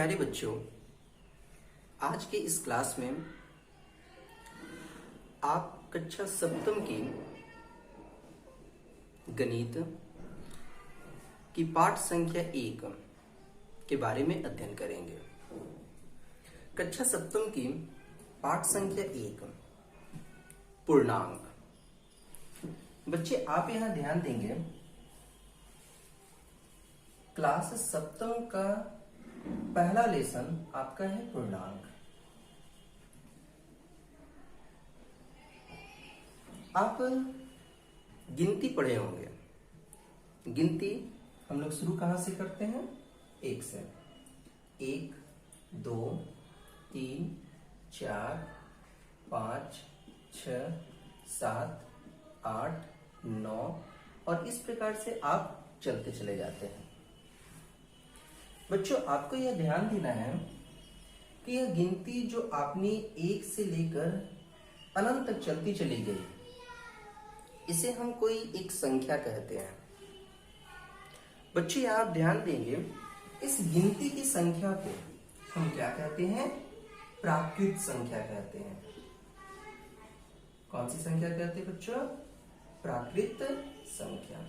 प्यारे बच्चों, आज के इस क्लास में आप कक्षा सप्तम की गणित की पाठ संख्या 1 के बारे में अध्ययन करेंगे। कक्षा सप्तम की पाठ संख्या 1 पूर्णांक। बच्चे आप यहां ध्यान देंगे, क्लास सप्तम का पहला लेसन आपका है पूर्णांक। आप गिनती पढ़े होंगे। गिनती हम लोग शुरू कहां से करते हैं? 1 से। 1, 2, 3, 4, 5, 6, 7, 8, 9 और इस प्रकार से आप चलते चले जाते हैं। बच्चों आपको यह ध्यान देना है कि यह गिनती जो आपने 1 से लेकर अनंत तक चलती चली गई, इसे हम कोई एक संख्या कहते हैं। बच्चे आप ध्यान देंगे, इस गिनती की संख्या को हम क्या कहते हैं? प्राकृत संख्या कहते हैं। कौन सी संख्या कहते हैं बच्चों? प्राकृत संख्या।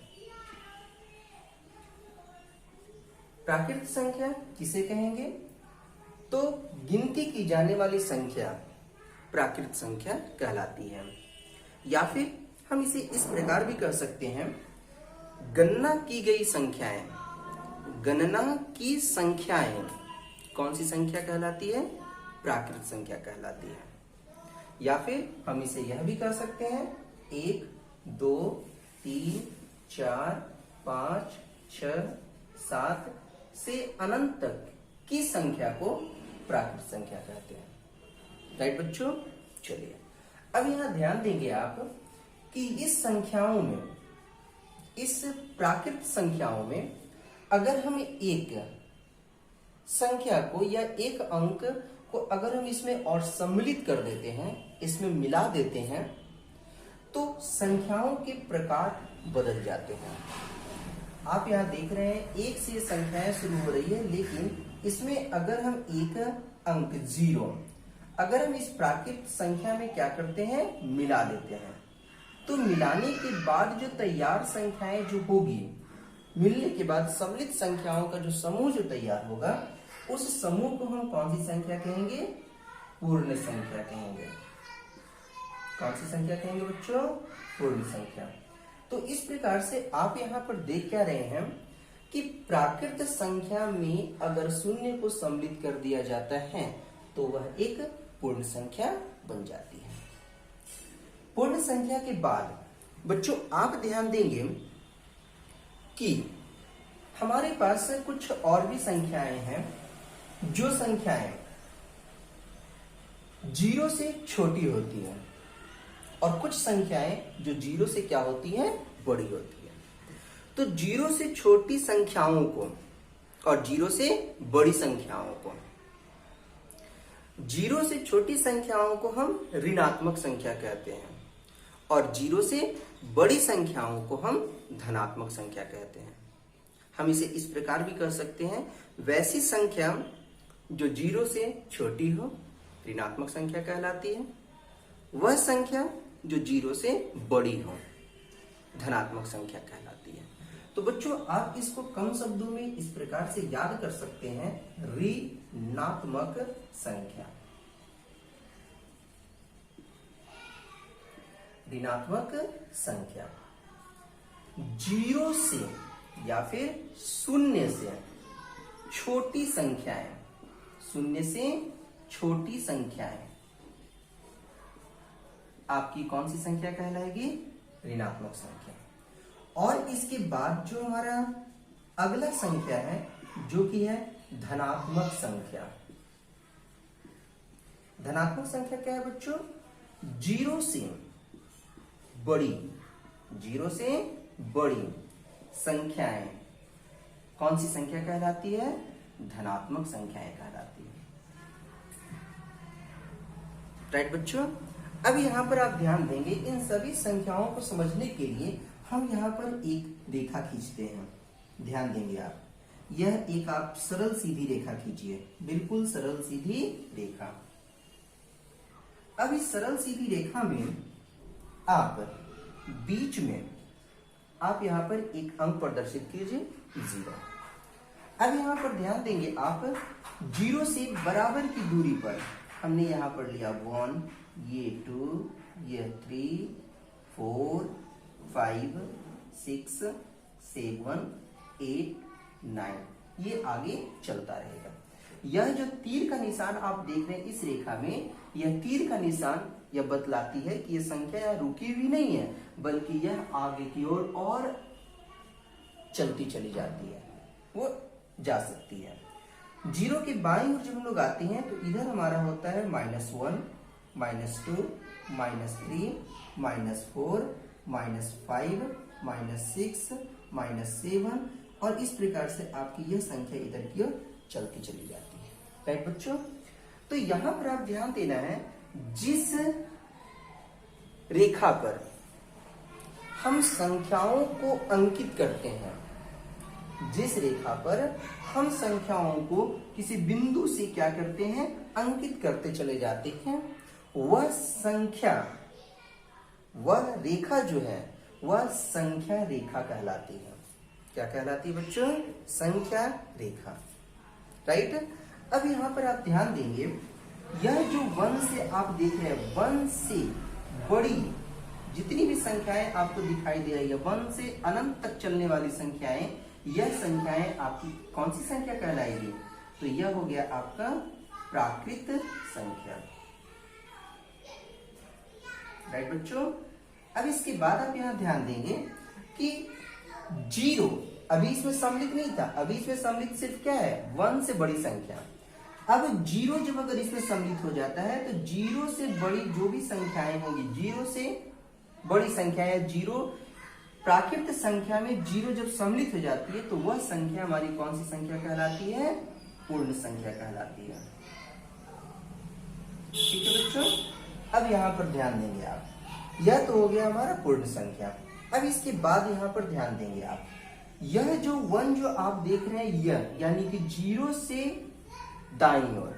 प्राकृत संख्या किसे कहेंगे? तो गिनती की जाने वाली संख्या प्राकृत संख्या कहलाती है। या फिर हम इसे इस प्रकार भी कह सकते हैं, गणना की गई संख्याएं। गणना की संख्याएं कौन सी संख्या कहलाती है? प्राकृत संख्या कहलाती है। या फिर हम इसे यह भी कह सकते हैं, 1, 2, 3, 4, 5, 6, 7 से अनंत तक की संख्या को प्राकृत संख्या कहते हैं। राइट बच्चों? चलिए अब यहां ध्यान देंगे आप कि इस संख्याओं में, इस प्राकृत संख्याओं में अगर हम एक संख्या को या एक अंक को अगर हम इसमें और सम्मिलित कर देते हैं, इसमें मिला देते हैं, तो संख्याओं के प्रकार बदल जाते हैं। आप यहां देख रहे हैं 1 से संख्याएं शुरू हो रही है, लेकिन इसमें अगर हम एक अंक 0 अगर हम इस प्राकृत संख्या में क्या करते हैं? मिला देते हैं, तो मिलाने के बाद जो तैयार संख्याएं जो होगी, मिलने के बाद सम्मिलित संख्याओं का जो समूह जो तैयार होगा, उस समूह को हम कौन सी संख्या कहेंगे? पूर्ण संख्या कहेंगे। कौन सी संख्या कहेंगे बच्चों? पूर्ण संख्या। तो इस प्रकार से आप यहां पर देख क्या रहे हैं कि प्राकृत संख्या में अगर शून्य को सम्मिलित कर दिया जाता है तो वह एक पूर्ण संख्या बन जाती है। पूर्ण संख्या के बाद बच्चों आप ध्यान देंगे कि हमारे पास कुछ और भी संख्याएं हैं, जो संख्याएं 0 से छोटी होती हैं और कुछ संख्याएं जो 0 से क्या होती हैं? बड़ी होती है। तो 0 से छोटी संख्याओं को और 0 से बड़ी संख्याओं को, 0 से छोटी संख्याओं को हम ऋणात्मक संख्या कहते हैं और 0 से बड़ी संख्याओं को हम धनात्मक संख्या कहते हैं। हम इसे इस प्रकार भी कह सकते हैं, वैसी संख्या जो 0 से छोटी हो ऋणात्मक संख्या कहलाती है, वह संख्या जो 0 से बड़ी हो धनात्मक संख्या कहलाती है। तो बच्चों आप इसको कम शब्दों में इस प्रकार से याद कर सकते हैं, ऋणात्मक संख्या। ऋणात्मक संख्या 0 से या फिर शून्य से छोटी संख्याएं, शून्य से छोटी संख्याएं आपकी कौन सी संख्या कहलाएगी? ऋणात्मक संख्या। और इसके बाद जो हमारा अगला संख्या है, जो कि है धनात्मक संख्या। धनात्मक संख्या क्या है बच्चों? 0 से बड़ी, 0 से बड़ी संख्याएं कौन सी संख्या कहलाती है? धनात्मक संख्याएं कहलाती है। राइट बच्चों? अब यहां पर आप ध्यान देंगे, इन सभी संख्याओं को समझने के लिए हम यहां पर एक रेखा खींचते हैं। ध्यान देंगे आप यह एक आप सरल सीधी रेखा खींचिए, बिल्कुल सरल सीधी रेखा। अब इस सरल सीधी रेखा में आप बीच में आप यहां पर एक अंक प्रदर्शित कीजिए 0। अब यहां पर ध्यान देंगे आप 0 से बराबर की दूरी पर हमने यहां पर लिया 1, ये 2, ये 3, 4, 5, 6, 7, 8, 9, ये आगे चलता रहेगा। यह जो तीर का निशान आप देख रहे हैं इस रेखा में, यह तीर का निशान यह बतलाती है कि यह संख्या यहाँ रुकी हुई नहीं है, बल्कि यह आगे की ओर और चलती चली जाती है, वो जा सकती है। 0 के बाईं ओर जब हम लोग आते हैं तो इधर हमारा होता है -1, -2, -3, -4, -5, -6, -7 और इस प्रकार से आपकी यह संख्या इधर की ओर चलती चली जाती है। राइट बच्चों, तो यहां पर आप ध्यान देना है, जिस रेखा पर हम संख्याओं को अंकित करते हैं, जिस रेखा पर हम संख्याओं को किसी बिंदु से क्या करते हैं, अंकित करते चले जाते हैं, वह संख्या, वह रेखा जो है वह संख्या रेखा कहलाती है। क्या कहलाती है बच्चों? संख्या रेखा। राइट। अब यहां पर आप ध्यान देंगे, यह जो 1 से आप देख रहे हैं, 1 से बड़ी जितनी भी संख्याएं आपको दिखाई दे रही है, 1 से अनंत तक चलने वाली संख्याएं, यह संख्याएं आपकी कौन सी संख्या कहलाएगी? तो यह हो गया आपका प्राकृत संख्या। राइट बच्चों। अब इसके बाद आप यहां ध्यान देंगे कि 0 अभी इसमें सम्मिलित नहीं था, अभी इसमें सम्मिलित सिर्फ क्या है? 1 से बड़ी संख्या। अब 0 जब अगर इसमें सम्मिलित हो जाता है तो 0 से बड़ी जो भी संख्याएं होंगी, 0 से बड़ी संख्या है, 0 प्राकृत संख्या में 0 जब सम्मिलित हो जाती है तो वह संख्या हमारी कौन सी संख्या कहलाती है? पूर्ण संख्या कहलाती है। ठीक है बच्चों। अब यहां पर ध्यान देंगे आप, यह तो हो गया हमारा पूर्ण संख्या। अब इसके बाद यहां पर ध्यान देंगे आप, यह जो 1 जो आप देख रहे हैं, यह यानी कि 0 से दाईं ओर,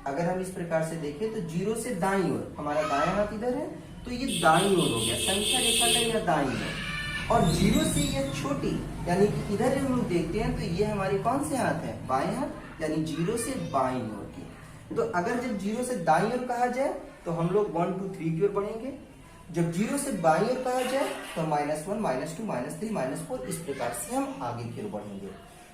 अगर हम इस प्रकार से देखें तो 0 से दाईं ओर, हमारा दायां हाथ इधर है तो ये दाईं ओर हो गया, संख्या रेखा का यह दाईं ओर। और 0 से यह छोटी, यानी कि इधर हम लोग देखते हैं तो ये हमारे कौन से हाथ है? बाएं हाथ, यानी 0 से बाईं ओर की। तो अगर जब 0 से दाईं ओर कहा जाए तो हम लोग 1, 2, 3 की ओर बढ़ेंगे। जब 0 से बाईं ओर कहा जाए तो -1, -2, -3, -4 इस प्रकार से हम आगे की ओर बढ़ेंगे।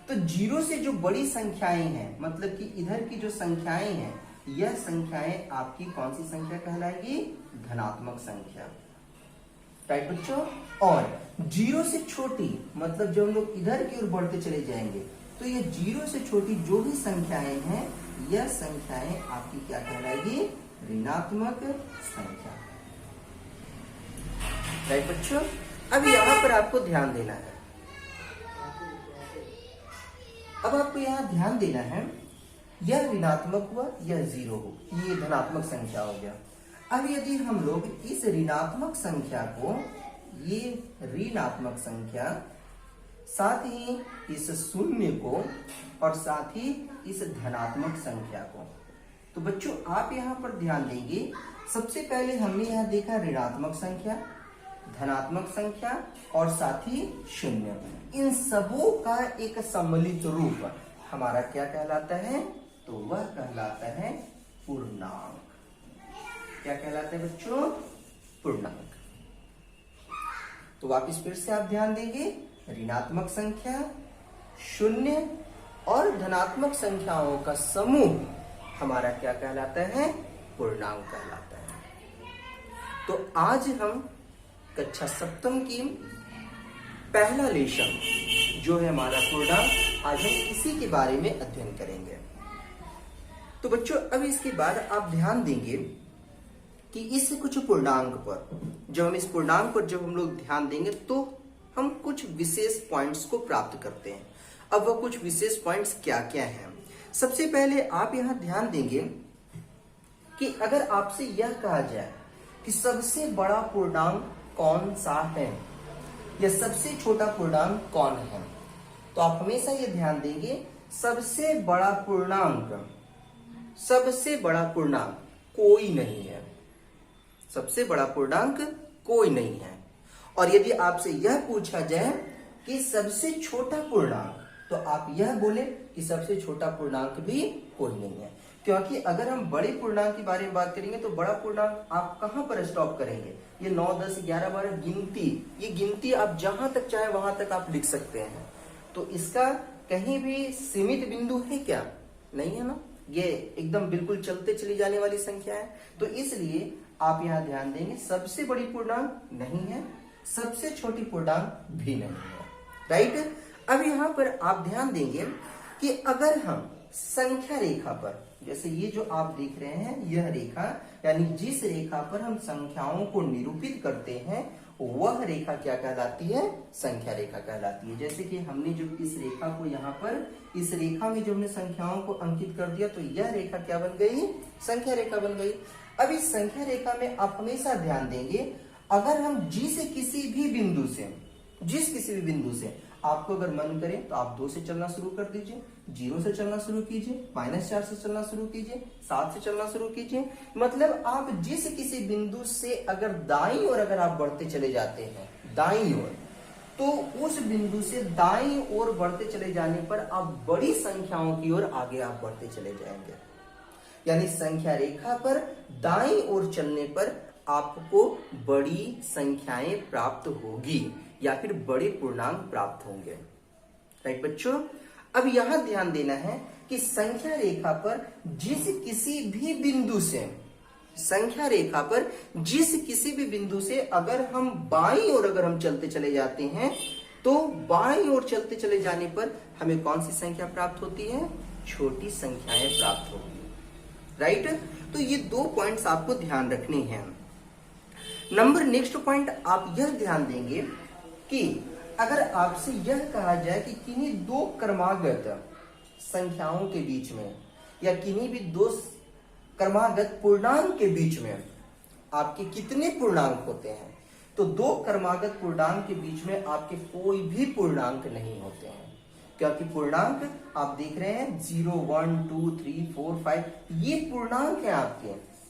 तो 0 से जो बड़ी संख्याएं हैं, मतलब कि इधर की जो संख्याएं हैं, यह संख्याएं आपकी कौन सी संख्या कहलाएगी? धनात्मक संख्या। राइट बच्चों। और 0 से छोटी, मतलब जब हम लोग इधर की ओर बढ़ते चले जाएंगे तो ये 0 से छोटी जो भी संख्याएं हैं, यह संख्याएं आपकी क्या कहलाएगी? ऋणात्मक संख्या। राइट बच्चों। अब यहां पर आपको ध्यान देना है, अब आपको यहां ध्यान देना है, यह ऋणात्मक हुआ, यह 0 हो, ये धनात्मक संख्या हो गया। अब यदि हम लोग इस ऋणात्मक संख्या को, ये ऋणात्मक संख्या, साथ ही इस शून्य को और साथ ही इस धनात्मक संख्या को, तो बच्चों आप यहां पर ध्यान देंगे, सबसे पहले हमने यहां देखा ऋणात्मक संख्या, धनात्मक संख्या और साथ ही शून्य। इन सबों का एक सम्मिलित रूप हमारा क्या कहलाता है? तो वह कहलाता है पूर्णांक। क्या कहलाता है बच्चों? पूर्णांक। तो वापिस फिर से आप ध्यान देंगे, ऋणात्मक संख्या, शून्य और धनात्मक संख्याओं का समूह हमारा क्या कहलाता है? पूर्णांक कहलाता है। तो आज हम कक्षा 7 की पहला लेसन जो है हमारा पूर्णांक, आज हम इसी के बारे में अध्ययन करेंगे। तो बच्चों अब इसके बाद आप ध्यान देंगे कि इस कुछ पूर्णांक पर, जब हम इस पूर्णांक पर जब हम लोग ध्यान देंगे तो हम कुछ विशेष पॉइंट्स को प्राप्त करते हैं। अब वह कुछ विशेष पॉइंट्स क्या क्या हैं? सबसे पहले आप यहां ध्यान देंगे कि अगर आपसे यह कहा जाए कि सबसे बड़ा पूर्णांक कौन सा है या सबसे छोटा पूर्णांक कौन है, तो आप हमेशा ये ध्यान देंगे सबसे बड़ा पूर्णांक कोई नहीं है, सबसे बड़ा पूर्णांक कोई नहीं है। और यदि आपसे यह पूछा जाए कि सबसे छोटा पूर्णांक, तो आप यह बोले कि सबसे छोटा पूर्णांक भी कोई नहीं है। क्योंकि अगर हम बड़े पूर्णांक के बारे में बात करेंगे तो बड़ा पूर्णांक आप कहां पर स्टॉप करेंगे? ये 9, 10, 11, 12 गिनती, ये गिनती आप जहां तक चाहे वहां तक आप लिख सकते हैं। तो इसका कहीं भी सीमित बिंदु है क्या? नहीं है ना, ये एकदम बिल्कुल चलते चली जाने वाली संख्या है। तो इसलिए आप यहां ध्यान देंगे सबसे बड़ी पूर्णांक नहीं है, सबसे छोटी पूर्णांक भी नहीं है, राइट। अब यहां पर आप ध्यान देंगे कि अगर हम संख्या रेखा पर, जैसे ये जो आप देख रहे हैं यह रेखा, यानी जिस रेखा पर हम संख्याओं को निरूपित करते हैं वह रेखा क्या कहलाती है? संख्या रेखा कहलाती है। जैसे कि हमने जो इस रेखा को यहाँ पर, इस रेखा में जो हमने संख्याओं को अंकित कर दिया तो यह रेखा क्या बन गई? संख्या रेखा बन गई। अब इस संख्या रेखा में आप हमेशा ध्यान देंगे, अगर हम जिस किसी भी बिंदु से आपको अगर मन करे तो आप 2 से चलना शुरू कर दीजिए, 0 से चलना शुरू कीजिए, -4 से चलना शुरू कीजिए, 7 से चलना शुरू कीजिए। मतलब आप जिस किसी बिंदु से अगर दाईं ओर अगर आप बढ़ते चले जाते हैं, दाईं ओर, तो उस बिंदु से दाईं ओर बढ़ते चले जाने पर आप बड़ी संख्याओं की ओर आगे आप बढ़ते चले जाएंगे। यानी संख्या रेखा पर दाईं ओर चलने पर आपको बड़ी संख्याएं प्राप्त होगी या फिर बड़े पूर्णांक प्राप्त होंगे, राइट बच्चों। अब यहां ध्यान देना है कि संख्या रेखा पर जिस किसी भी बिंदु से अगर हम बाईं ओर अगर हम चलते चले जाते हैं तो बाईं ओर चलते चले जाने पर हमें कौन सी संख्या प्राप्त होती है? छोटी संख्याएं प्राप्त होगी, राइट। तो ये 2 पॉइंट्स आपको ध्यान रखने हैं। नेक्स्ट पॉइंट आप यह ध्यान देंगे कि अगर आपसे यह कहा जाए कि किन्हीं 2 क्रमागत संख्याओं के बीच में या किन्हीं भी 2 क्रमागत पूर्णांक के बीच में आपके कितने पूर्णांक होते हैं, तो 2 क्रमागत पूर्णांक के बीच में आपके कोई भी पूर्णांक नहीं होते हैं। क्योंकि पूर्णांक आप देख रहे हैं 0, 1, 2, 3, 4, 5 ये पूर्णांक है आपके,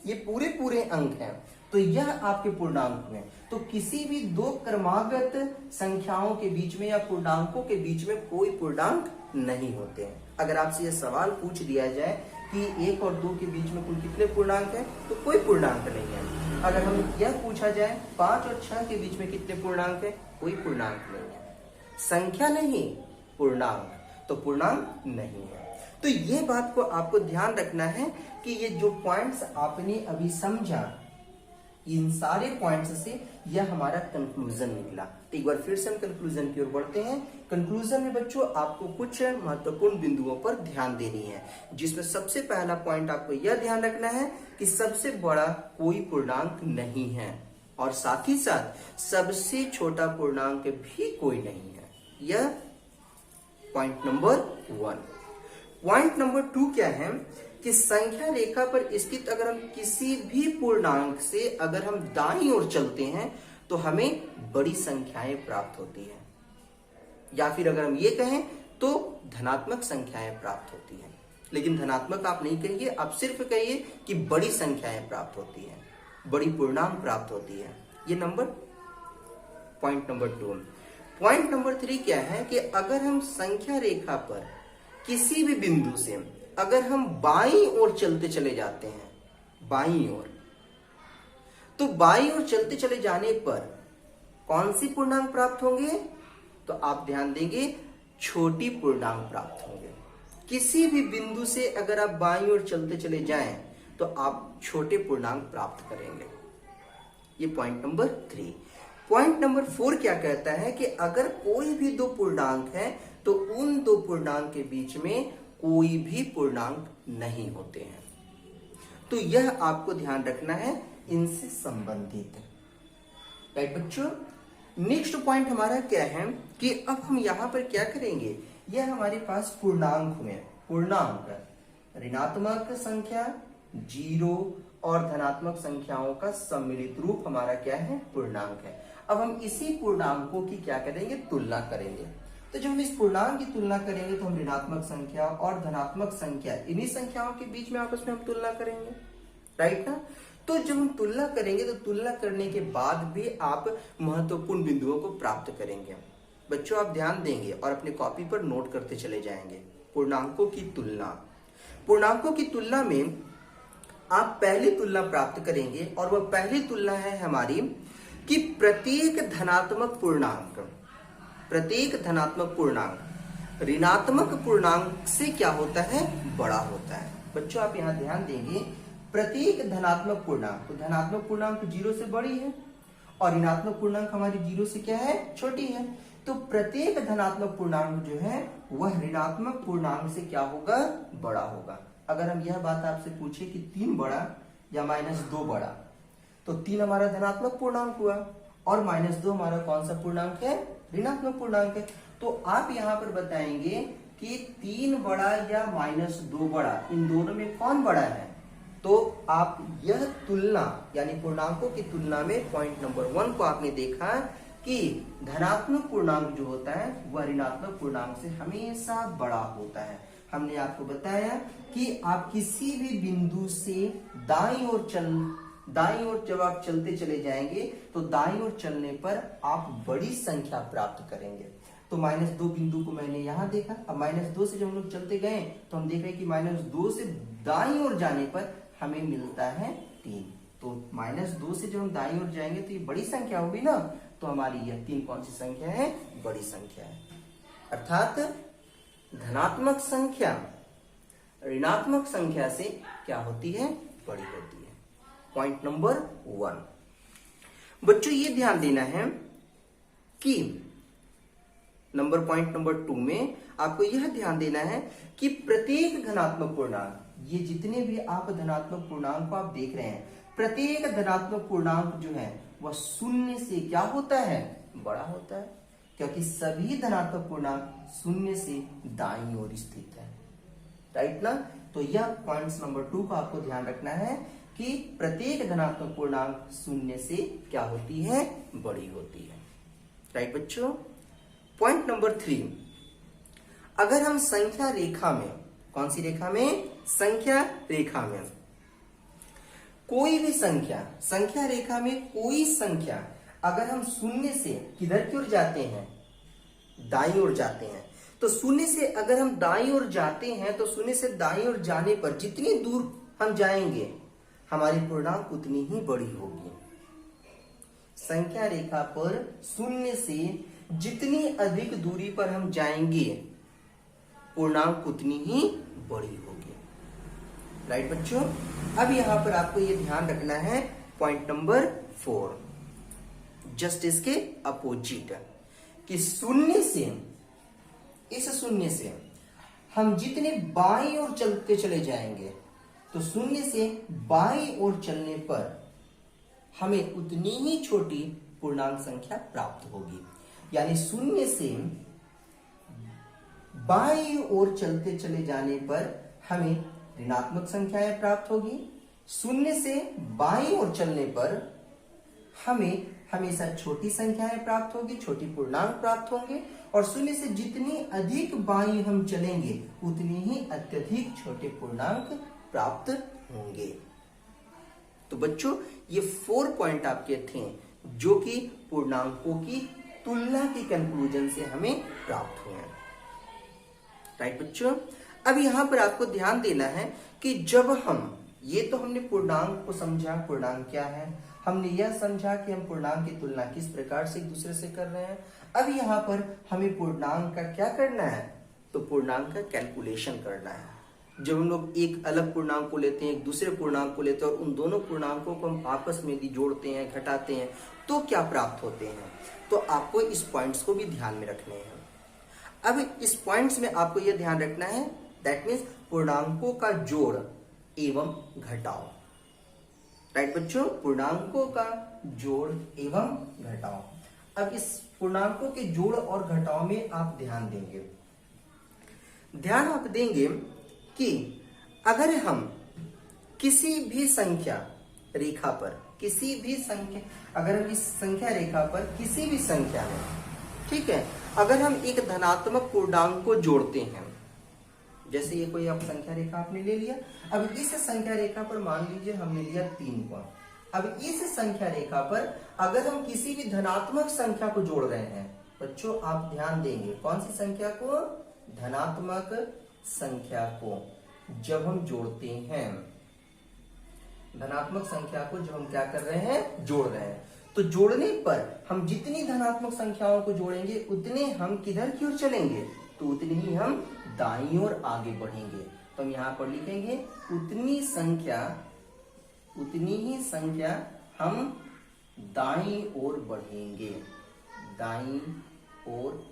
ये पूरे अंक हैं। तो यह आपके पूर्णांक में, तो किसी भी 2 क्रमागत संख्याओं के बीच में या पूर्णांकों के बीच में कोई पूर्णांक नहीं होते हैं। अगर आपसे यह सवाल पूछ दिया जाए कि 1 और 2 के बीच में कुल कितने पूर्णांक हैं, तो कोई पूर्णांक नहीं है। अगर हमें यह पूछा जाए 5 और 6 के बीच में कितने पूर्णांक है, कोई पूर्णांक नहीं है। संख्या नहीं, पूर्णांक, तो पूर्णांक नहीं है। तो ये बात को आपको ध्यान रखना है कि ये जो पॉइंट्स आपने अभी समझा, इन सारे पॉइंट्स से यह हमारा कंक्लूजन निकला। तो एक बार फिर से हम कंक्लूजन की ओर बढ़ते हैं। कंक्लूजन में बच्चों आपको कुछ महत्वपूर्ण बिंदुओं पर ध्यान देनी है, जिसमें सबसे पहला पॉइंट आपको यह ध्यान रखना है कि सबसे बड़ा कोई पूर्णांक नहीं है और साथ ही साथ सबसे छोटा पूर्णांक भी कोई नहीं है। यह पॉइंट नंबर 1। पॉइंट नंबर 2 क्या है कि संख्या रेखा पर स्थित अगर हम किसी भी पूर्णांक से अगर हम दाईं ओर चलते हैं तो हमें बड़ी संख्याएं प्राप्त होती है, या फिर अगर हम ये कहें तो धनात्मक संख्याएं प्राप्त होती है। लेकिन धनात्मक आप नहीं कहिए, आप सिर्फ कहिए कि बड़ी संख्याएं प्राप्त होती है, बड़ी पूर्णांक प्राप्त होती है। ये पॉइंट नंबर 2। पॉइंट नंबर 3 क्या है कि अगर हम संख्या रेखा पर किसी भी बिंदु से अगर हम बाईं ओर चलते चले जाते हैं, बाईं ओर, तो बाईं ओर चलते चले जाने पर कौन सी पूर्णांक प्राप्त होंगे? तो आप ध्यान देंगे छोटी पूर्णांक प्राप्त होंगे। किसी भी बिंदु से अगर आप बाईं ओर चलते चले जाएं तो आप छोटे पूर्णांक प्राप्त करेंगे। ये पॉइंट नंबर 3। पॉइंट नंबर 4 क्या कहता है कि अगर कोई भी 2 पूर्णांक है तो उन 2 पूर्णांक के बीच में कोई भी पूर्णांक नहीं होते हैं। तो यह आपको ध्यान रखना है इनसे संबंधित, राइट बच्चों। नेक्स्ट पॉइंट हमारा क्या है कि अब हम यहां पर क्या करेंगे, यह हमारे पास पूर्णांक हुए, पूर्णांक ऋणात्मक संख्या 0 और धनात्मक संख्याओं का सम्मिलित रूप हमारा क्या है? पूर्णांक है। अब हम इसी पूर्णांकों की क्या करेंगे? तुलना करेंगे। तो जब हम इस पूर्णांक की तुलना करेंगे तो हम ऋणात्मक संख्या और धनात्मक संख्या, इन्हीं संख्याओं के बीच में आपस में हम तुलना करेंगे, राइट ना। तो जब हम तुलना करेंगे तो तुलना करने के बाद भी आप महत्वपूर्ण बिंदुओं को प्राप्त करेंगे। बच्चों आप ध्यान देंगे और अपने कॉपी पर नोट करते चले जाएंगे। पूर्णांकों की तुलना, पूर्णांकों की तुलना में आप पहली तुलना प्राप्त करेंगे और वह पहली तुलना है हमारी कि प्रत्येक धनात्मक पूर्णांक ऋणात्मक पूर्णांक से क्या होता है, बड़ा होता है। बच्चों आप यहां ध्यान देंगे, प्रत्येक धनात्मक पूर्णांक, तो धनात्मक पूर्णांक 0 से बड़ी है और ऋणात्मक पूर्णांक हमारी 0 से क्या है, छोटी है। तो प्रत्येक धनात्मक पूर्णांक जो है वह ऋणात्मक पूर्णांक से क्या होगा, बड़ा होगा। अगर हम यह बात आपसे पूछे कि 3 बड़ा या -2 बड़ा, तो 3 हमारा धनात्मक पूर्णांक हुआ और -2 हमारा कौन सा पूर्णांक है, ऋणात्मक पूर्णांक है। तो आप यहाँ पर बताएंगे कि 3 बड़ा या -2 बड़ा, इन दोनों में कौन बड़ा है। तो आप यह तुलना यानी पूर्णांकों की तुलना में पॉइंट नंबर 1 को आपने देखा कि धनात्मक पूर्णांक जो होता है वह ऋणात्मक पूर्णांक से हमेशा बड़ा होता है। हमने आपको बताया कि आप किसी भी बिंदु से दाईं ओर जब आप चलते चले जाएंगे तो दाईं ओर चलने पर आप बड़ी संख्या प्राप्त करेंगे। तो -2 बिंदु को मैंने यहां देखा। अब -2 से जब हम लोग चलते गए तो हम देख रहे हैं कि -2 से दाईं ओर जाने पर हमें मिलता है 3। तो -2 से जब हम दाईं ओर जाएंगे तो ये बड़ी संख्या होगी ना, तो हमारी यह 3 कौन सी संख्या है, बड़ी संख्या है। अर्थात धनात्मक संख्या ऋणात्मक संख्या से क्या होती है, बड़ी होती है। Point number 1। बच्चों ये ध्यान देना है कि पॉइंट नंबर 2 में आपको यह ध्यान देना है कि प्रत्येक धनात्मक पूर्णांक, ये जितने भी आप धनात्मक पूर्णांक को आप देख रहे हैं, प्रत्येक धनात्मक पूर्णांक जो है वह 0 से क्या होता है, बड़ा होता है, क्योंकि सभी धनात्मक पूर्णांक 0 से दाईं ओर स्थित है, राइट ना। तो यह पॉइंट नंबर 2 का आपको ध्यान रखना है कि प्रत्येक धनात्मक पूर्णांक 0 से क्या होती है, बड़ी होती है, राइट बच्चों। पॉइंट नंबर 3, अगर हम संख्या रेखा में, कौन सी रेखा में, संख्या रेखा में कोई भी संख्या रेखा में कोई संख्या अगर हम 0 से किधर की ओर जाते हैं, दाईं ओर जाते हैं, तो 0 से अगर हम दाईं ओर जाते हैं तो 0 से दाईं ओर जाने पर जितनी दूर हम जाएंगे हमारी पूर्णांक उतनी ही बड़ी होगी। संख्या रेखा पर 0 से जितनी अधिक दूरी पर हम जाएंगे पूर्णांक उतनी ही बड़ी होगी, राइट बच्चों। अब यहां पर आपको यह ध्यान रखना है पॉइंट नंबर 4, जस्ट इसके अपोजिट, कि 0 से, इस 0 से हम जितने बाईं ओर चलते चले जाएंगे तो 0 से बाईं ओर चलने पर हमें उतनी ही छोटी पूर्णांक संख्या प्राप्त होगी। यानी 0 से बाईं ओर चलते चले जाने पर हमें ऋणात्मक संख्याएं प्राप्त होगी, 0 से बाईं ओर चलने पर हमें हमेशा छोटी संख्याएं प्राप्त होगी, छोटी पूर्णांक प्राप्त होंगे, और 0 से जितनी अधिक बाईं हम चलेंगे उतनी ही अत्यधिक छोटे पूर्णांक प्राप्त होंगे। तो बच्चों ये 4 पॉइंट आपके थे जो कि पूर्णांकों की तुलना के कंक्लूजन से हमें प्राप्त हुए हैं, राइट बच्चों। अब यहां पर आपको ध्यान देना है कि जब हम, ये तो हमने पूर्णांक को समझा, पूर्णांक क्या है, हमने यह समझा कि हम पूर्णांक की तुलना किस प्रकार से एक दूसरे से कर रहे हैं। अब यहाँ पर हमें पूर्णांक का क्या करना है, तो पूर्णांक का कैलकुलेशन करना है। जब हम लोग एक अलग पूर्णांक को लेते हैं, एक दूसरे पूर्णांक को लेते हैं और उन दोनों पूर्णांकों को हम आपस में भी जोड़ते हैं, घटाते हैं, तो क्या प्राप्त होते हैं। तो आपको इस पॉइंट्स को भी ध्यान में रखने हैं। अब इस पॉइंट्स में आपको यह ध्यान रखना है, दैट मीन्स पूर्णांकों का जोड़ एवं घटाव, राइट बच्चों, पूर्णांकों का जोड़ एवं घटाव। अब इस पूर्णांकों के जोड़ और घटाव में आप ध्यान देंगे, ध्यान आप देंगे कि अगर हम किसी भी संख्या रेखा पर, किसी भी संख्या, अगर हम इस संख्या रेखा पर किसी भी संख्या में ठीक है। अगर हम एक धनात्मक पूर्णांक को जोड़ते हैं, जैसे ये कोई अब संख्या रेखा आपने ले लिया, अब इस संख्या रेखा पर मान लीजिए हमने लिया 3 कोण। अब इस संख्या रेखा पर अगर हम किसी भी धनात्मक संख्या को जोड़ रहे हैं, बच्चों आप ध्यान देंगे, कौन सी संख्या को? धनात्मक संख्या को जब हम जोड़ते हैं, धनात्मक संख्या को जब हम क्या कर रहे हैं? जोड़ रहे हैं, तो जोड़ने पर हम जितनी धनात्मक संख्याओं को जोड़ेंगे उतने हम किधर की ओर चलेंगे? तो उतनी ही हम दाईं ओर आगे बढ़ेंगे। तो हम यहां पर लिखेंगे उतनी ही संख्या हम दाईं ओर बढ़ेंगे, दाईं ओर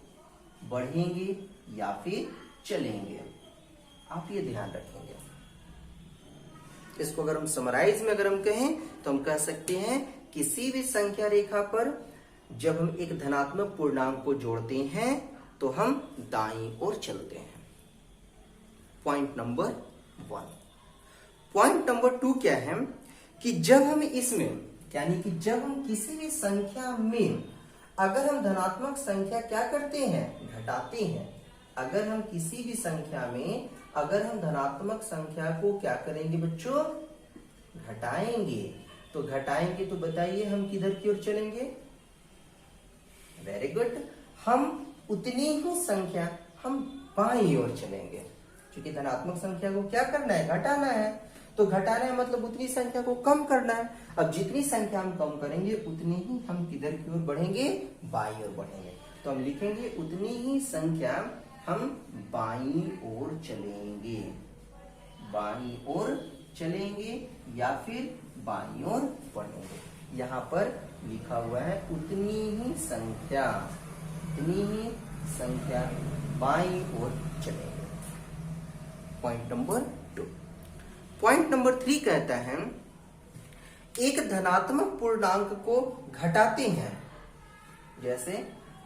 बढ़ेंगे या फिर चलेंगे। आप ये ध्यान रखेंगे। इसको अगर हम समराइज में अगर हम कहें तो हम कह सकते हैं किसी भी संख्या रेखा पर जब हम एक धनात्मक पूर्णांक को जोड़ते हैं तो हम दाईं ओर चलते हैं। Point number 1। पॉइंट नंबर 2 क्या है कि जब हम इसमें, यानी कि जब हम किसी भी संख्या में अगर हम धनात्मक संख्या क्या करते हैं? घटाते हैं। अगर हम किसी भी संख्या में अगर हम धनात्मक संख्या को क्या करेंगे बच्चों? घटाएंगे। तो घटाएंगे तो बताइए हम किधर की ओर चलेंगे? वेरी गुड, हम उतनी ही संख्या हम बाईं ओर चलेंगे, क्योंकि धनात्मक संख्या को क्या करना है? घटाना है। तो घटाना है मतलब उतनी संख्या को कम करना है। अब जितनी संख्या हम कम करेंगे उतनी ही हम किधर की ओर बढ़ेंगे? बाईं ओर बढ़ेंगे। तो हम लिखेंगे उतनी ही संख्या हम बाईं ओर चलेंगे, बाईं ओर चलेंगे या फिर बाईं ओर बढ़ेंगे। यहाँ पर लिखा हुआ है उतनी ही संख्या बाईं ओर चलेंगे। Point number 2। पॉइंट नंबर 3 कहता है एक धनात्मक पूर्णांक को घटाते हैं। जैसे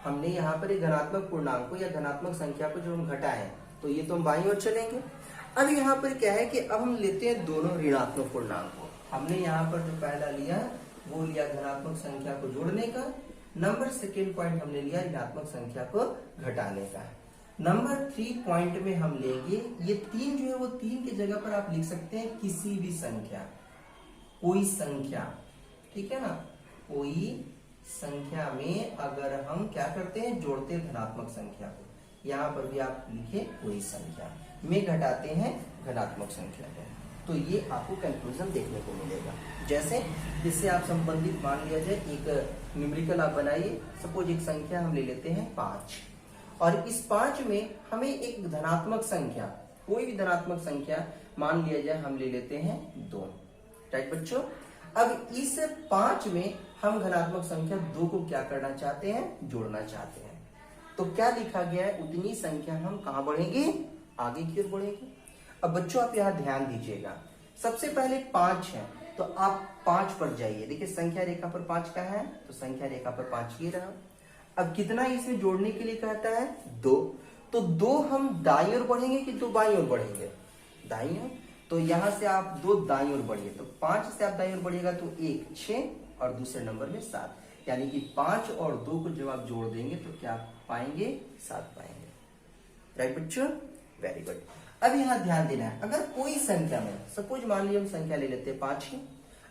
हमने यहाँ पर एक धनात्मक पूर्णांक को या धनात्मक संख्या को जो हम घटाएं, तो ये तो हम बाईं ओर चलेंगे। अब यहाँ पर क्या है कि अब हम लेते हैं दोनों ऋणात्मक पूर्णांक को। हमने यहाँ पर जो पहला लिया वो लिया धनात्मक संख्या को जोड़ने का, नंबर 2 पॉइंट हमने लिया ऋणात्मक संख्या को घटाने का। नंबर 3 पॉइंट में हम लेंगे ये 3 जो है वो 3 की जगह पर आप लिख सकते हैं किसी भी संख्या, कोई संख्या, ठीक है ना। कोई संख्या में अगर हम क्या करते हैं? जोड़ते हैं धनात्मक संख्या को। यहाँ पर भी आप लिखे कोई संख्या में घटाते हैं धनात्मक संख्या को। तो ये आपको कंक्लूजन देखने को मिलेगा। जैसे इससे आप संबंधित मान लिया जाए एक न्यूमेरिकल आप बनाइए। सपोज एक संख्या हम ले लेते हैं 5, और इस 5 में हमें एक धनात्मक संख्या, कोई भी धनात्मक संख्या मान लिया जाए हम ले लेते हैं 2। राइट बच्चों, अब इस 5 में हम धनात्मक संख्या 2 को क्या करना चाहते हैं? जोड़ना चाहते हैं। तो क्या लिखा गया है? उतनी संख्या हम कहां बढ़ेंगे? आगे की ओर बढ़ेंगे। अब बच्चों आप यहां ध्यान दीजिएगा, सबसे पहले 5 है तो आप 5 पर जाइए। देखिए संख्या रेखा पर 5 का है, तो संख्या रेखा पर 5 ये रहा। अब कितना इसमें जोड़ने के लिए कहता है? 2। तो 2 हम दाईं ओर बढ़ेंगे कि 2 बाईं ओर बढ़ेंगे? दाईं ओर। तो यहां से आप 2 दाईं ओर बढ़िए, तो 5 से आप दाईं ओर बढ़िएगा तो 1 6 और दूसरे नंबर में 7, यानी कि 5 और 2 को जब आप जोड़ देंगे तो क्या पाएंगे? 7 पाएंगे। राइट बच्चों, वेरी गुड। अब यहाँ ध्यान देना है, अगर कोई संख्या में सपोज मान लीजिए हम संख्या ले लेते हैं 5 की,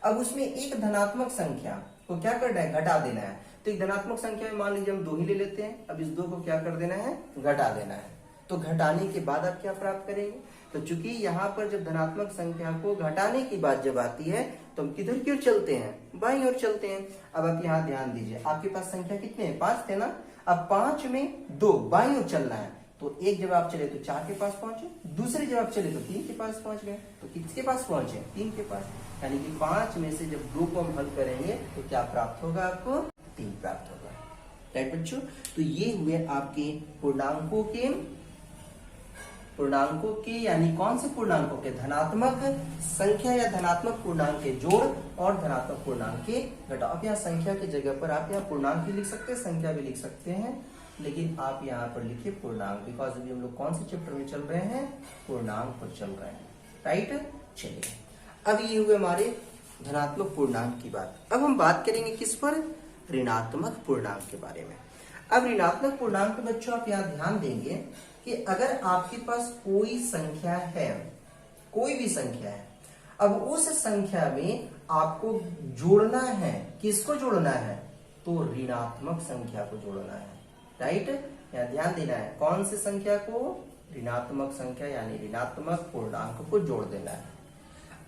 अब उसमें एक धनात्मक संख्या को क्या करना है? घटा देना है। तो एक धनात्मक संख्या में मान लीजिए हम 2 ही ले लेते हैं, अब इस 2 को क्या कर देना है? घटा देना है। तो घटाने के बाद आप क्या प्राप्त करेंगे? तो चूंकि यहाँ पर जब धनात्मक संख्या को घटाने की बात जब आती है तो हम किधर की ओर चलते हैं? बाईं ओर चलते हैं। अब आप यहाँ ध्यान दीजिए, आपके पास संख्या कितने हैं? 5 थे ना। अब 5 में 2 बाईं ओर चलना है, तो एक जब आप चले तो 4 के पास पहुंचे, दूसरे जब आप चले तो 3 के पास पहुंच गए। तो किसके पास पहुंचे? 3 के पास। यानी कि 5 में से जब 2 को हम हल करेंगे तो क्या प्राप्त होगा? आपको 3 प्राप्त होगा। राइट बच्चों, तो ये हुए आपके पूर्णांकों के यानी कौन से पूर्णांकों के? धनात्मक संख्या या धनात्मक पूर्णांक के जोड़ और धनात्मक पूर्णांक के घटाव। आप यहाँ संख्या की जगह पर आप यहाँ पूर्णांक भी लिख सकते हैं, संख्या भी लिख सकते हैं, लेकिन आप यहाँ पर लिखिए पूर्णांक, बिकॉज अभी हम लोग कौन से चैप्टर में चल रहे हैं? पूर्णांक पर चल रहे हैं। राइट, चलिए अब ये हुए हमारे धनात्मक पूर्णांक की बात। अब हम बात करेंगे किस पर? ऋणात्मक पूर्णांक के बारे में। अब ऋणात्मक पूर्णांक बच्चों आप यहाँ ध्यान देंगे कि अगर आपके पास कोई संख्या है, कोई भी संख्या है, अब उस संख्या में आपको जोड़ना है, किसको जोड़ना है? तो ऋणात्मक संख्या को जोड़ना है, राइट। यहाँ ध्यान देना है, कौन सी संख्या को? ऋणात्मक संख्या यानी ऋणात्मक पूर्णांक को जोड़ देना है।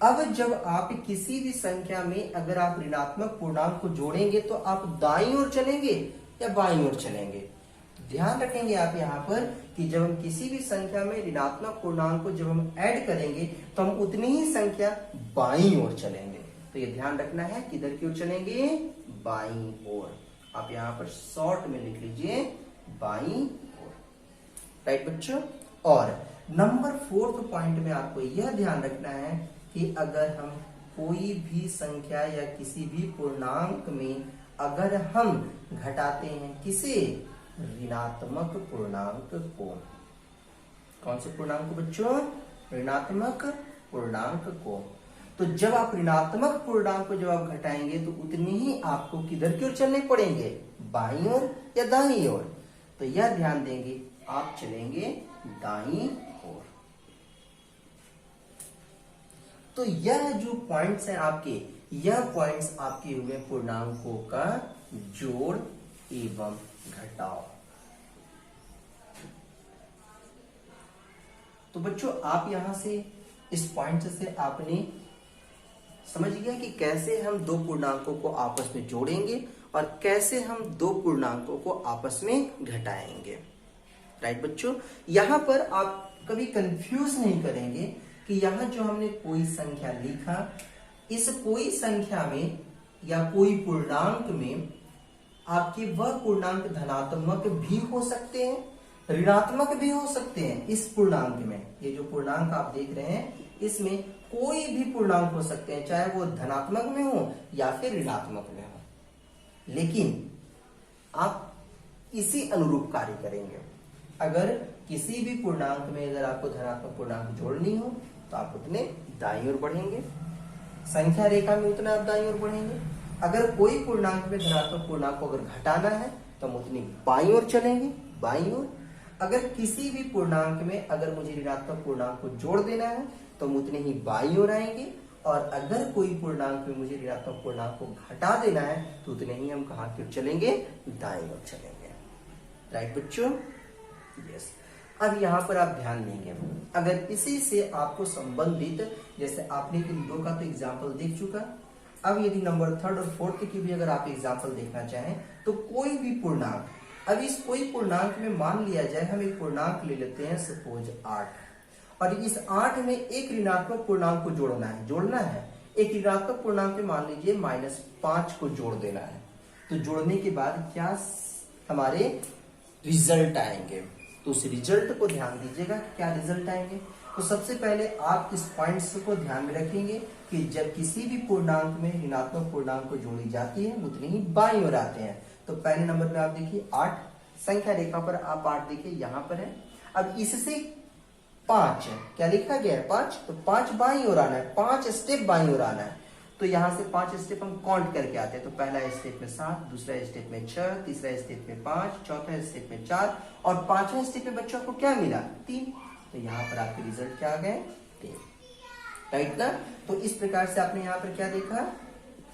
अब जब आप किसी भी संख्या में अगर आप ऋणात्मक पूर्णांक को जोड़ेंगे तो आप दाईं ओर चलेंगे या बाईं ओर चलेंगे? ध्यान रखेंगे आप यहाँ पर कि जब हम किसी भी संख्या में ऋणात्मक पूर्णांक को जब हम ऐड करेंगे तो हम उतनी ही संख्या बाईं ओर चलेंगे। तो ये ध्यान रखना है, किधर की ओर चलेंगे? बाईं ओर। आप यहाँ पर शॉर्ट में लिख लीजिए बाईं ओर, राइट बच्चों। और नंबर 4 पॉइंट में आपको यह ध्यान रखना है कि अगर हम कोई भी संख्या या किसी भी पूर्णांक में अगर हम घटाते हैं किसे? ऋणात्मक पूर्णांक को। कौन से पूर्णांक को बच्चों? ऋणात्मक पूर्णांक को। तो जब आप ऋणात्मक पूर्णांक को जब आप घटाएंगे तो उतनी ही आपको किधर की ओर चलने पड़ेंगे? बाईं ओर या दाईं ओर? तो यह ध्यान देंगे, आप चलेंगे दाईं ओर। तो यह जो पॉइंट्स हैं आपके, यह पॉइंट्स आपके हुए पूर्णांकों का जोड़ एवं घटाव। तो बच्चों आप यहां से इस पॉइंट से आपने समझ गया कि कैसे हम दो पूर्णांकों को आपस में जोड़ेंगे और कैसे हम दो पूर्णांकों को आपस में घटाएंगे, राइट बच्चों। यहां पर आप कभी कंफ्यूज नहीं करेंगे कि यहां जो हमने कोई संख्या लिखा, इस कोई संख्या में या कोई पूर्णांक में आपके वह पूर्णांक धनात्मक भी हो सकते हैं, ऋणात्मक भी हो सकते हैं। इस पूर्णांक में, ये जो पूर्णांक आप देख रहे हैं, इसमें कोई भी पूर्णांक हो सकते हैं, चाहे वो धनात्मक में हो या फिर ऋणात्मक में हो। लेकिन आप इसी अनुरूप कार्य करेंगे। अगर किसी भी पूर्णांक में अगर आपको धनात्मक पूर्णांक जोड़नी हो तो आप उतने दाईं ओर बढ़ेंगे, संख्या रेखा में उतना आप दाईं ओर बढ़ेंगे। अगर कोई पूर्णांक में धनात्मक पूर्णांक को अगर घटाना है तो हम उतनी बाईं ओर चलेंगे, बाईं ओर। अगर किसी भी पूर्णांक में अगर मुझे ऋणात्मक पूर्णांक को जोड़ देना है तो हम उतने ही बाईं ओर आएंगे, और अगर कोई पूर्णांक में मुझे ऋणात्मक पूर्णांक को घटा देना है तो उतने ही हम कहां की ओर चलेंगे? दाईं ओर चलेंगे, राइट बच्चों। यस। अब यहाँ पर आप ध्यान देंगे, अगर इसी से आपको संबंधित, जैसे आपने इन दो का तो एग्जाम्पल देख चुका, अब यदि नंबर 3 और 4 की भी अगर आप एग्जाम्पल देखना चाहें तो कोई भी पूर्णांक, अब इस कोई पूर्णांक में मान लिया जाए, हम एक पूर्णांक ले लेते हैं सपोज 8, और इस 8 में एक ऋणात्मक पूर्णांक को जोड़ना है, एक ऋणात्मक पूर्णांक में मान लीजिए -5 को जोड़ देना है। तो जोड़ने के बाद क्या हमारे रिजल्ट आएंगे? तो उस रिजल्ट को ध्यान दीजिएगा, क्या रिजल्ट आएंगे। तो सबसे पहले आप इस पॉइंट्स को ध्यान में रखेंगे कि जब किसी भी पूर्णांक में ऋणात्मक पूर्णांक को जोड़ी जाती है उतनी ही बाईं ओर आते हैं। तो पहले नंबर पे आप देखिए 8, संख्या रेखा पर आप 8 देखिए यहाँ पर है। अब इससे 5 क्या लिखा गया है? 5, तो 5 बाईं ओर आना है, 5 स्टेप बाईं ओर आना है। तो यहाँ से 5 स्टेप हम काउंट करके आते हैं। तो पहला स्टेप में 7, दूसरा स्टेप में 6, तीसरा स्टेप में 5, चौथा स्टेप में 4 और 5वें स्टेप में बच्चों को क्या मिला? 3। तो यहाँ पर आपके रिजल्ट क्या आ गए? 3, राइट ना। तो इस प्रकार से आपने यहाँ पर क्या देखा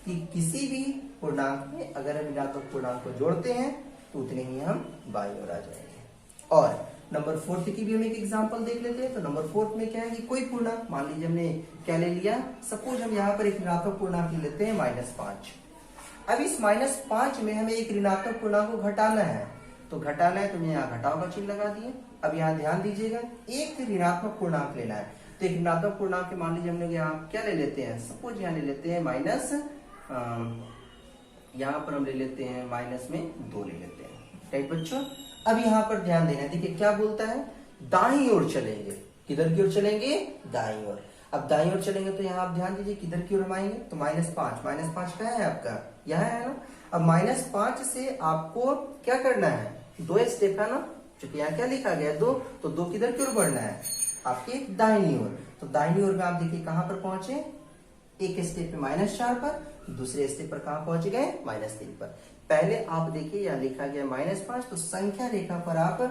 कि किसी भी पूर्णांक में अगर हम ऋणात्मक पूर्णांक को जोड़ते हैं तो उतने ही हम बाईं ओर आ जाएंगे। और नंबर 4 की भी हम एक एग्जांपल देख लेते हैं। तो नंबर 4 में क्या है कि कोई पूर्णांक, मान लीजिए हमने क्या ले लिया, सपोज हम यहाँ पर एक ऋणात्मक पूर्णांक ले लेते हैं -5। अब इस -5 में हमें एक ऋणात्मक पूर्णांक को घटाना है, तो घटाना है तो मैं यहाँ घटाव का चिन्ह लगा दिए। अब यहाँ ध्यान दीजिएगा, एक ऋणात्मक पूर्णांक लेना है। तो एक ऋणात्मक पूर्णांक के मान लीजिए हमने यहाँ क्या ले लेते हैं, सपोज यहाँ ले लेते हैं माइनस, यहाँ पर हम ले लेते हैं माइनस में 2 ले लेते हैं, राइट बच्चों। अब यहाँ पर ध्यान देना, देखिए क्या बोलता है, दाईं ओर चलेंगे। किधर की ओर चलेंगे? दाईं ओर। अब दाईं ओर चलेंगे तो यहाँ आप ध्यान दीजिए किधर की ओर हम आएंगे, तो -5 क्या है आपका, यहाँ है ना। अब -5 से आपको क्या करना है, 2 स्टेप है ना, क्योंकि यहाँ क्या लिखा गया 2, तो 2 किधर की ओर बढ़ना है, आपके दाहिनी ओर। तो दाहिनी ओर में आप देखिए कहां पर पहुंचे, एक स्टेप पे -4 पर, दूसरे स्टेप पर कहां पहुंच गए, -3 पर। पहले आप देखिए यहाँ लिखा गया -5, तो संख्या रेखा पर आप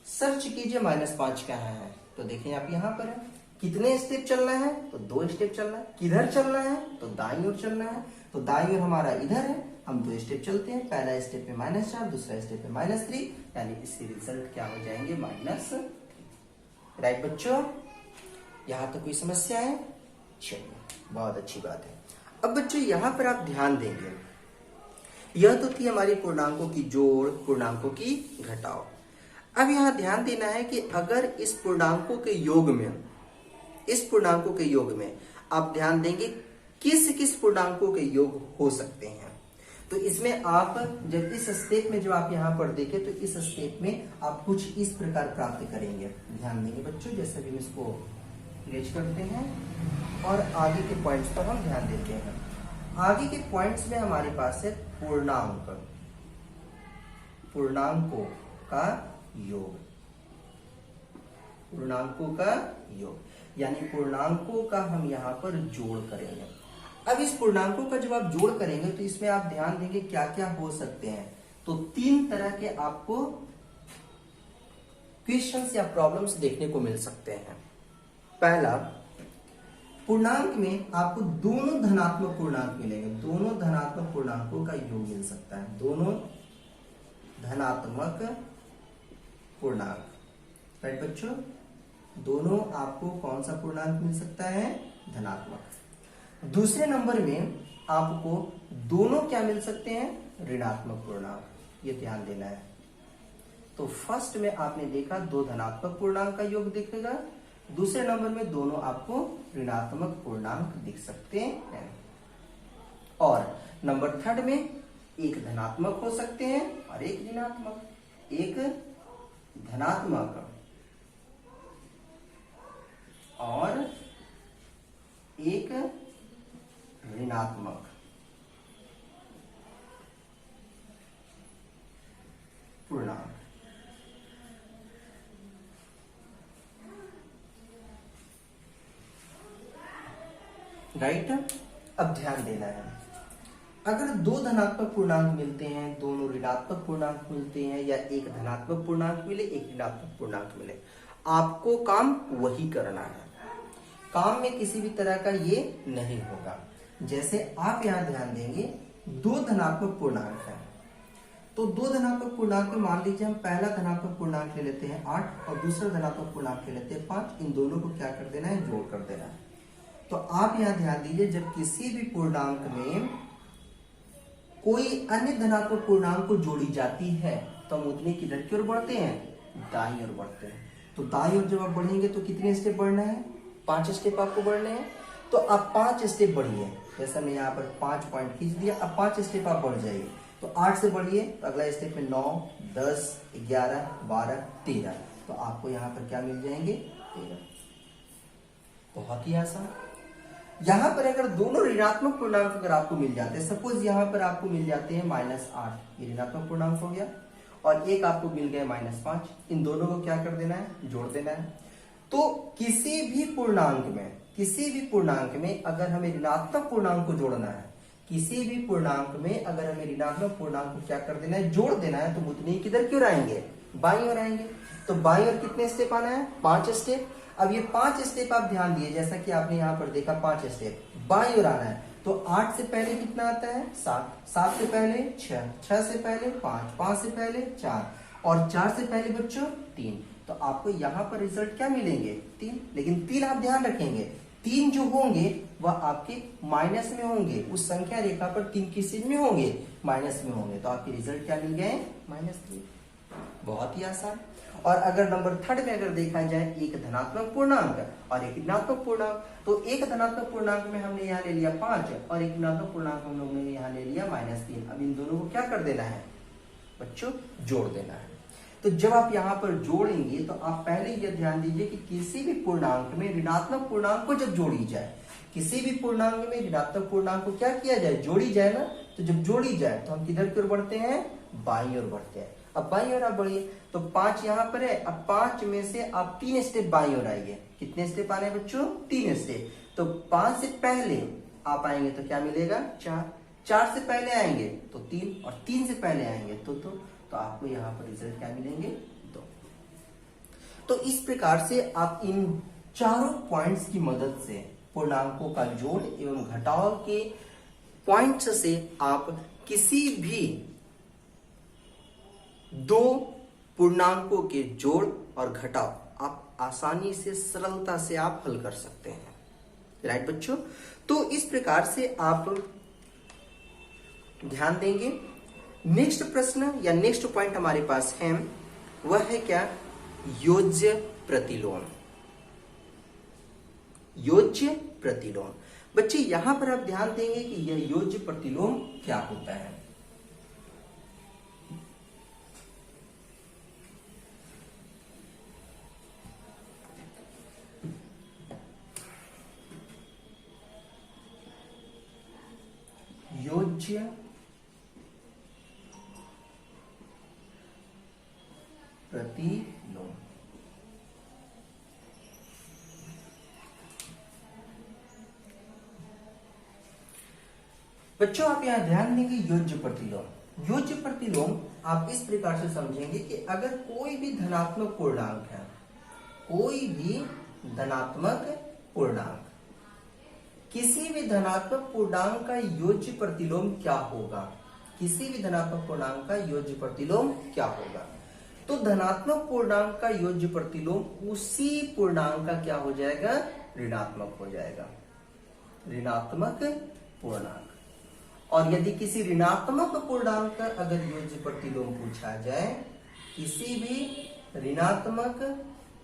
सर्च कीजिए -5 कहाँ है। तो देखिए आप यहाँ पर है, कितने स्टेप चलना है, तो 2 स्टेप चलना है। किधर चलना है, तो दाईं ओर चलना है। तो दाईं ओर हमारा इधर है, हम 2 स्टेप चलते हैं। पहला स्टेप में -4, दूसरा स्टेप में -3, यानी इसके रिजल्ट क्या हो जाएंगे, -3। राइट बच्चों, यहाँ तो कोई समस्या है? चलिए, बहुत अच्छी बात है। अब बच्चों यहाँ पर आप ध्यान देंगे, यह तो थी हमारी पूर्णांकों की जोड़, पूर्णांकों की घटाव। अब यहाँ ध्यान देना है कि अगर इस पूर्णांकों के योग में आप ध्यान देंगे किस किस पूर्णांकों के योग हो सकते हैं। तो इसमें आप जब इस स्टेप में, जब आप यहाँ पर देखें, तो इस स्टेप में आप कुछ इस प्रकार प्राप्त करेंगे। ध्यान देंगे बच्चों, जैसे भी हम इसको इरेज करते हैं और आगे के पॉइंट्स पर हम ध्यान देते हैं। आगे के पॉइंट्स में हमारे पास है पूर्णांकों का योग, यानी पूर्णांकों का हम यहाँ पर जोड़ करेंगे। अब इस पूर्णांकों का जब आप जोड़ करेंगे तो इसमें आप ध्यान देंगे क्या क्या हो सकते हैं। तो 3 तरह के आपको क्वेश्चंस या प्रॉब्लम्स देखने को मिल सकते हैं। पहला, पूर्णांक में आपको दोनों धनात्मक पूर्णांक मिलेंगे, दोनों धनात्मक पूर्णांकों का योग मिल सकता है, दोनों धनात्मक पूर्णांक। राइट बच्चों, दोनों आपको कौन सा पूर्णांक मिल सकता है, धनात्मक। दूसरे नंबर में आपको दोनों क्या मिल सकते हैं, ऋणात्मक पूर्णांक। ये ध्यान देना है। तो फर्स्ट में आपने देखा 2 धनात्मक पूर्णांक का योग दिखेगा, दूसरे नंबर में दोनों आपको ऋणात्मक पूर्णांक दिख सकते हैं। और नंबर 3 में एक धनात्मक हो सकते हैं और एक ऋणात्मक, एक धनात्मक और एक ऋणात्मक पूर्णांक। राइट, अब ध्यान देना है, अगर 2 धनात्मक पूर्णांक मिलते हैं, दोनों ऋणात्मक पूर्णांक मिलते हैं, या एक धनात्मक पूर्णांक मिले, एक ऋणात्मक पूर्णांक मिले, आपको काम वही करना है। काम में किसी भी तरह का ये नहीं होगा। जैसे आप यहां ध्यान देंगे, 2 धनात्मक पूर्णांक है, तो 2 धनात्मक पूर्णांक में मान लीजिए हम पहला धनात्मक पूर्णांक ले लेते हैं 8 और दूसरा धनात्मक पूर्णांक ले लेते हैं 5। इन दोनों को क्या कर देना है, जोड़ कर देना है। तो आप यहां ध्यान दीजिए, जब किसी भी पूर्णांक में कोई अन्य धनात्मक पूर्णांक को जोड़ी जाती है तो हम उतने किधर की ओर बढ़ते हैं, दाईं ओर बढ़ते हैं। तो दाईं ओर जब आप बढ़ेंगे तो कितने स्टेप बढ़ना है, 5 स्टेप आपको बढ़ने हैं। तो आप 5 स्टेप बढ़िए, जैसा मैं यहाँ पर 5 पॉइंट खींच दिया, अब 5 स्टेप आप बढ़ जाइए। तो 8 से बढ़िए, तो अगला स्टेप में 9, 10, 11, 12, 13। तो आपको यहाँ पर क्या मिल जाएंगे, 13। बहुत ही आसान। यहाँ पर अगर दोनों ऋणात्मक पूर्णांक अगर आपको मिल जाते हैं, सपोज यहाँ पर आपको मिल जाते हैं -8, ये ऋणात्मक पूर्णांक हो गया, और एक आपको मिल गया -5, इन दोनों को क्या कर देना है, जोड़ देना है। तो किसी भी पूर्णांक में अगर हमें ऋणात्मक पूर्णांक को जोड़ना है, किसी भी पूर्णांक में अगर हमें ऋणात्मक पूर्णांक को क्या कर देना है, जोड़ देना है, तो उतने ही किधर क्यों आएंगे, बाईं ओर आएंगे। तो बाईं ओर कितने स्टेप आना है, 5 स्टेप। अब ये 5 स्टेप आप ध्यान दिए, जैसा कि आपने यहाँ पर देखा 5 स्टेप बाईं ओर आना है। तो 8 से पहले कितना आता है, 7, 7 से पहले 6, 6 से पहले 5, 5 से पहले 4, और 4 से पहले बच्चों 3। तो आपको यहाँ पर रिजल्ट क्या मिलेंगे, 3। लेकिन 3 आप ध्यान रखेंगे, 3 जो होंगे वह आपके माइनस में होंगे, उस संख्या रेखा पर 3 किस चीज में होंगे, माइनस में होंगे। तो आपके रिजल्ट क्या मिल गए, -3। बहुत ही आसान। और अगर नंबर 3 में अगर देखा जाए, एक धनात्मक पूर्णांक और एक ऋणात्मक पूर्णांक, तो एक धनात्मक पूर्णांक में हमने यहाँ ले लिया 5 और एक ऋणात्मक पूर्णांक में हम लोगों ने यहाँ ले लिया -3। अब इन दोनों को क्या कर देना है बच्चों, जोड़ देना है। तो जब आप यहाँ पर जोड़ेंगे तो आप पहले यह ध्यान दीजिए कि किसी भी पूर्णांक में ऋणात्मक पूर्णांक को जब जोड़ी जाए, किसी भी पूर्णांक में ऋणात्मक पूर्णांक को क्या किया जाए, जोड़ी जाए ना। तो जब जोड़ी जाए तो हम किधर की ओर बढ़ते हैं, बाईं ओर बढ़ते हैं। अब बाईं ओर आप बढ़िए, तो 5 यहाँ पर है, अब 5 में से आप 3 स्टेप बाईं ओर आइए। कितने स्टेप आने बच्चों, 3 स्टेप। तो 5 से पहले आप आएंगे तो क्या मिलेगा, 4, 4 से पहले आएंगे तो 3 और 3 से पहले आएंगे तो आपको यहाँ पर रिजल्ट क्या मिलेंगे 2। तो इस प्रकार से आप इन चारों पॉइंट्स की मदद से पूर्णांकों का जोड़ एवं घटाव के पॉइंट्स से आप किसी भी दो पूर्णांकों के जोड़ और घटाव आप आसानी से सरलता से आप हल कर सकते हैं। राइट बच्चों, तो इस प्रकार से आप ध्यान देंगे। नेक्स्ट प्रश्न या नेक्स्ट पॉइंट हमारे पास है, वह है क्या, योज्य प्रतिलोम। योज्य प्रतिलोम बच्चे यहां पर आप ध्यान देंगे कि यह योज्य प्रतिलोम क्या होता है। योज्य प्रतिलोम बच्चों आप यहां ध्यान देंगे, योज्य प्रतिलोम। योज्य प्रतिलोम आप इस प्रकार से समझेंगे कि अगर कोई भी धनात्मक पूर्णांक है, कोई भी धनात्मक पूर्णांक, किसी भी धनात्मक पूर्णांक का योज्य प्रतिलोम क्या होगा, किसी भी धनात्मक पूर्णांक का योज्य प्रतिलोम क्या होगा, तो धनात्मक पूर्णांक का योज्य प्रतिलोम उसी पूर्णांक का क्या हो जाएगा, ऋणात्मक हो जाएगा, ऋणात्मक पूर्णांक। और यदि किसी ऋणात्मक पूर्णांक का अगर योज्य प्रतिलोम पूछा जाए, किसी भी ऋणात्मक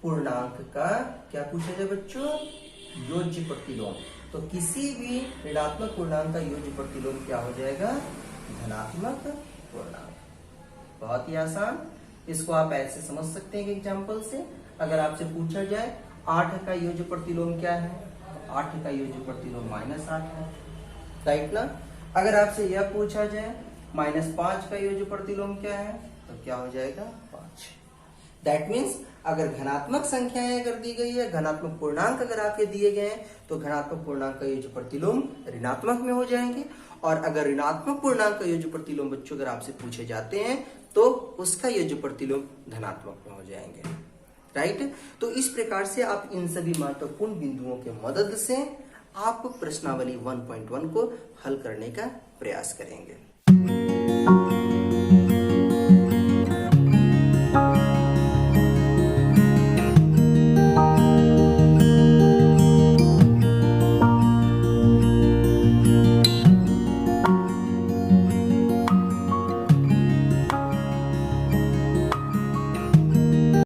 पूर्णांक का क्या पूछा जाए बच्चों, योज्य प्रतिलोम, तो किसी भी ऋणात्मक पूर्णांक का योज्य प्रतिलोम क्या हो जाएगा, धनात्मक पूर्णांक। बहुत ही आसान, इसको आप ऐसे समझ सकते हैं कि एग्जाम्पल से अगर आपसे पूछा जाए 8 का योज्य प्रतिलोम क्या है, 8 का योज्य प्रतिलोम -8 है, राइट ना। अगर आपसे यह पूछा जाए -5 का योज्य प्रतिलोम क्या है, तो क्या हो जाएगा 5। दैट मीन्स अगर धनात्मक संख्याएं अगर दी गई है, धनात्मक पूर्णांक अगर आपके दिए गए हैं, तो धनात्मक पूर्णांक का योज्य प्रतिलोम ऋणात्मक में हो जाएंगे। और अगर ऋणात्मक पूर्णांक का योज्य प्रतिलोम बच्चों अगर आपसे पूछे जाते हैं, तो उसका योज्य प्रतिलोम धनात्मक में हो जाएंगे। राइट, तो इस प्रकार से आप इन सभी महत्वपूर्ण बिंदुओं के मदद से आप प्रश्नावली 1.1 को हल करने का प्रयास करेंगे।